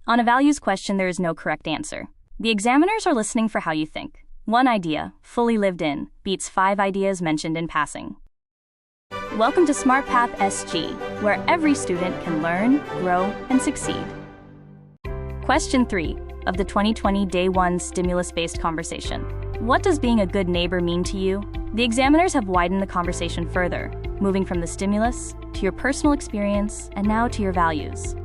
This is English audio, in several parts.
On a values question, there is no correct answer. The examiners are listening for how you think. One idea, fully lived in, beats 5 ideas mentioned in passing. Welcome to Smart Path SG, where every student can learn, grow, and succeed. Question 3 of the 2020 Day 1 stimulus-based conversation. What does being a good neighbor mean to you? The examiners have widened the conversation further, moving from the stimulus to your personal experience and now to your values.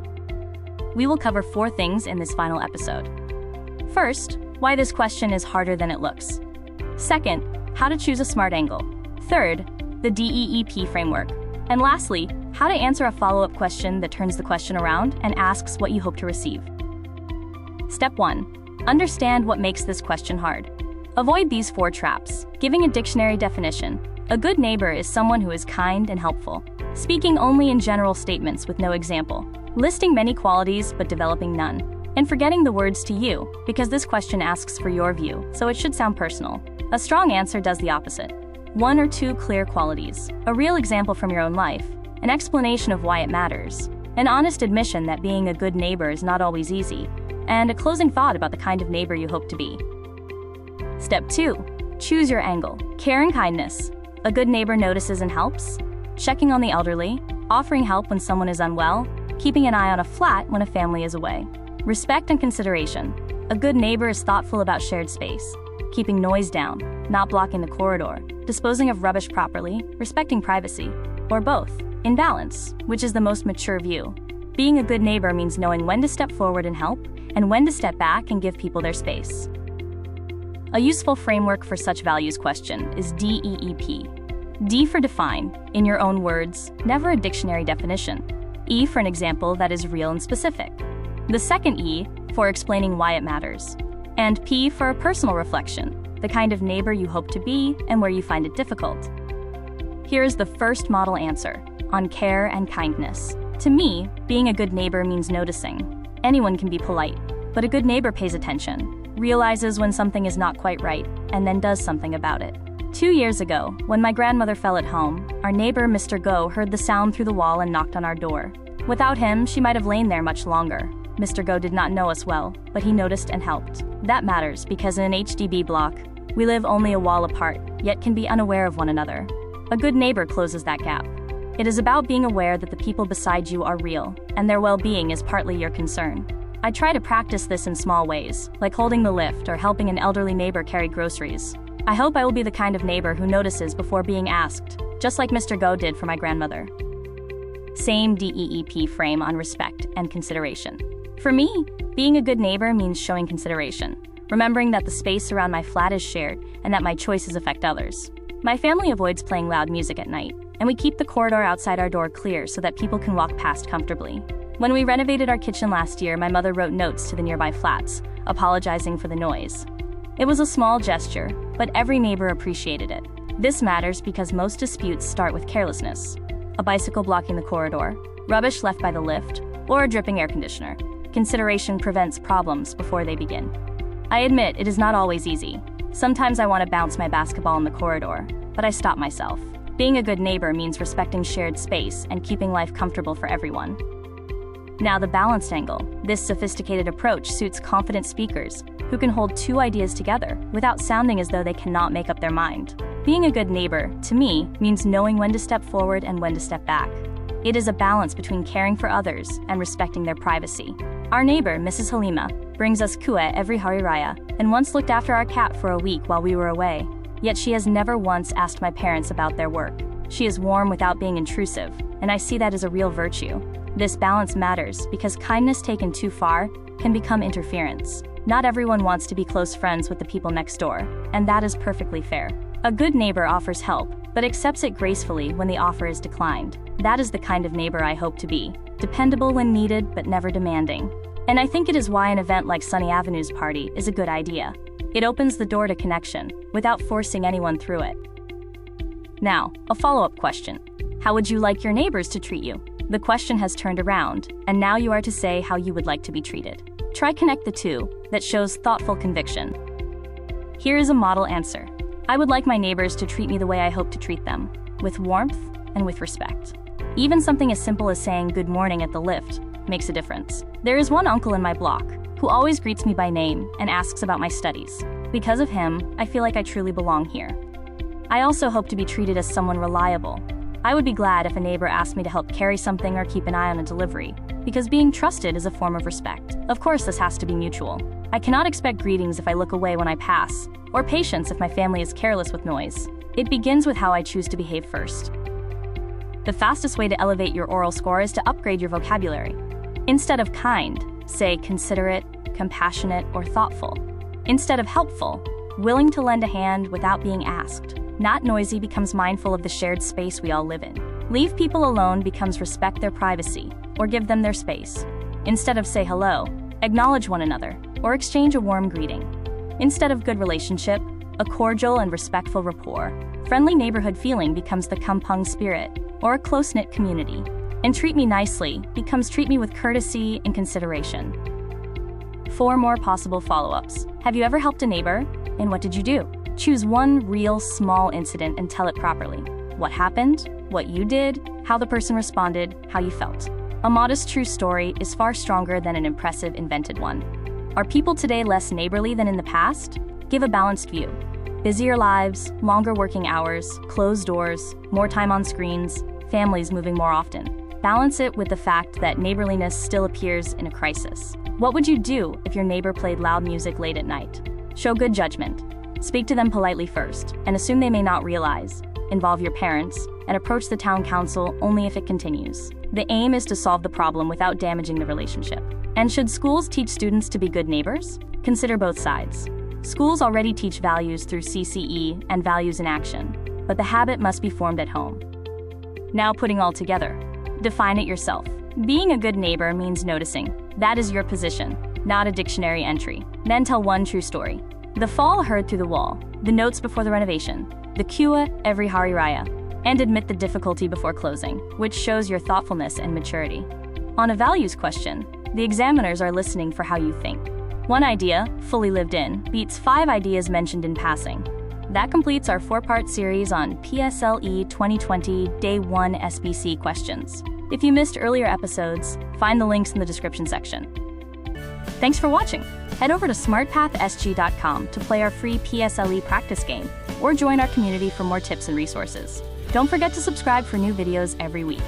We will cover 4 things in this final episode. First, why this question is harder than it looks. Second, how to choose a smart angle. Third, the DEEP framework. And lastly, how to answer a follow-up question that turns the question around and asks what you hope to receive. Step 1. Understand what makes this question hard. Avoid these 4 traps. Giving a dictionary definition. A good neighbor is someone who is kind and helpful. Speaking only in general statements with no example. Listing many qualities but developing none. And forgetting the words to you, because this question asks for your view, so it should sound personal. A strong answer does the opposite. 1 or 2 clear qualities, a real example from your own life, an explanation of why it matters, an honest admission that being a good neighbor is not always easy, and a closing thought about the kind of neighbor you hope to be. Step 2. Choose your angle. Care and kindness. A good neighbor notices and helps. Checking on the elderly, offering help when someone is unwell, keeping an eye on a flat when a family is away. Respect and consideration. A good neighbor is thoughtful about shared space, keeping noise down, not blocking the corridor, disposing of rubbish properly, respecting privacy, or both, in balance, which is the most mature view. Being a good neighbor means knowing when to step forward and help, and when to step back and give people their space. A useful framework for such values question is DEEP. D for define, in your own words, never a dictionary definition. E for an example that is real and specific. The second E for explaining why it matters. And P for a personal reflection, the kind of neighbor you hope to be and where you find it difficult. Here is the first model answer, on care and kindness. To me, being a good neighbor means noticing. Anyone can be polite, but a good neighbor pays attention, realizes when something is not quite right, and then does something about it. 2 years ago, when my grandmother fell at home, our neighbor, Mr. Go, heard the sound through the wall and knocked on our door. Without him, she might have lain there much longer. Mr. Go did not know us well, but he noticed and helped. That matters because in an HDB block, we live only a wall apart, yet can be unaware of one another. A good neighbor closes that gap. It is about being aware that the people beside you are real, and their well-being is partly your concern. I try to practice this in small ways, like holding the lift or helping an elderly neighbor carry groceries. I hope I will be the kind of neighbor who notices before being asked, just like Mr. Go did for my grandmother. Same DEEP frame on respect and consideration. For me, being a good neighbor means showing consideration, remembering that the space around my flat is shared and that my choices affect others. My family avoids playing loud music at night, and we keep the corridor outside our door clear so that people can walk past comfortably. When we renovated our kitchen last year, my mother wrote notes to the nearby flats, apologizing for the noise. It was a small gesture, but every neighbor appreciated it. This matters because most disputes start with carelessness. A bicycle blocking the corridor, rubbish left by the lift, or a dripping air conditioner. Consideration prevents problems before they begin. I admit it is not always easy. Sometimes I want to bounce my basketball in the corridor, but I stop myself. Being a good neighbor means respecting shared space and keeping life comfortable for everyone. Now the balanced angle. This sophisticated approach suits confident speakers who can hold 2 ideas together without sounding as though they cannot make up their mind. Being a good neighbor, to me, means knowing when to step forward and when to step back. It is a balance between caring for others and respecting their privacy. Our neighbor, Mrs. Halima, brings us kueh every Hari Raya and once looked after our cat for a week while we were away. Yet she has never once asked my parents about their work. She is warm without being intrusive, and I see that as a real virtue. This balance matters because kindness taken too far can become interference. Not everyone wants to be close friends with the people next door, and that is perfectly fair. A good neighbor offers help, but accepts it gracefully when the offer is declined. That is the kind of neighbor I hope to be. Dependable when needed, but never demanding. And I think it is why an event like Sunny Avenue's party is a good idea. It opens the door to connection, without forcing anyone through it. Now, a follow-up question. How would you like your neighbors to treat you? The question has turned around, and now you are to say how you would like to be treated. Try connect the two, that shows thoughtful conviction. Here is a model answer. I would like my neighbors to treat me the way I hope to treat them, with warmth and with respect. Even something as simple as saying good morning at the lift makes a difference. There is one uncle in my block who always greets me by name and asks about my studies. Because of him, I feel like I truly belong here. I also hope to be treated as someone reliable. I would be glad if a neighbor asked me to help carry something or keep an eye on a delivery, because being trusted is a form of respect. Of course, this has to be mutual. I cannot expect greetings if I look away when I pass, or patience if my family is careless with noise. It begins with how I choose to behave first. The fastest way to elevate your oral score is to upgrade your vocabulary. Instead of kind, say considerate, compassionate, or thoughtful. Instead of helpful, willing to lend a hand without being asked. Not noisy becomes mindful of the shared space we all live in. Leave people alone becomes respect their privacy, or give them their space. Instead of say hello, acknowledge one another, or exchange a warm greeting. Instead of good relationship, a cordial and respectful rapport. Friendly neighborhood feeling becomes the kampung spirit, or a close-knit community. And treat me nicely becomes treat me with courtesy and consideration. 4 more possible follow-ups. Have you ever helped a neighbor? And what did you do? Choose one real small incident and tell it properly. What happened, what you did, how the person responded, how you felt. A modest true story is far stronger than an impressive invented one. Are people today less neighborly than in the past? Give a balanced view. Busier lives, longer working hours, closed doors, more time on screens, families moving more often. Balance it with the fact that neighborliness still appears in a crisis. What would you do if your neighbor played loud music late at night? Show good judgment. Speak to them politely first, and assume they may not realize. Involve your parents, and approach the town council only if it continues. The aim is to solve the problem without damaging the relationship. And should schools teach students to be good neighbors? Consider both sides. Schools already teach values through CCE and values in action, but the habit must be formed at home. Now putting all together. Define it yourself. Being a good neighbor means noticing. That is your position, not a dictionary entry. Then tell one true story. The fall heard through the wall, the notes before the renovation, the kua every Hari Raya, and admit the difficulty before closing, which shows your thoughtfulness and maturity. On a values question, the examiners are listening for how you think. One idea, fully lived in, beats 5 ideas mentioned in passing. That completes our 4-part series on PSLE 2020 Day 1 SBC questions. If you missed earlier episodes, find the links in the description section. Thanks for watching. Head over to smartpathsg.com to play our free PSLE practice game, or join our community for more tips and resources. Don't forget to subscribe for new videos every week.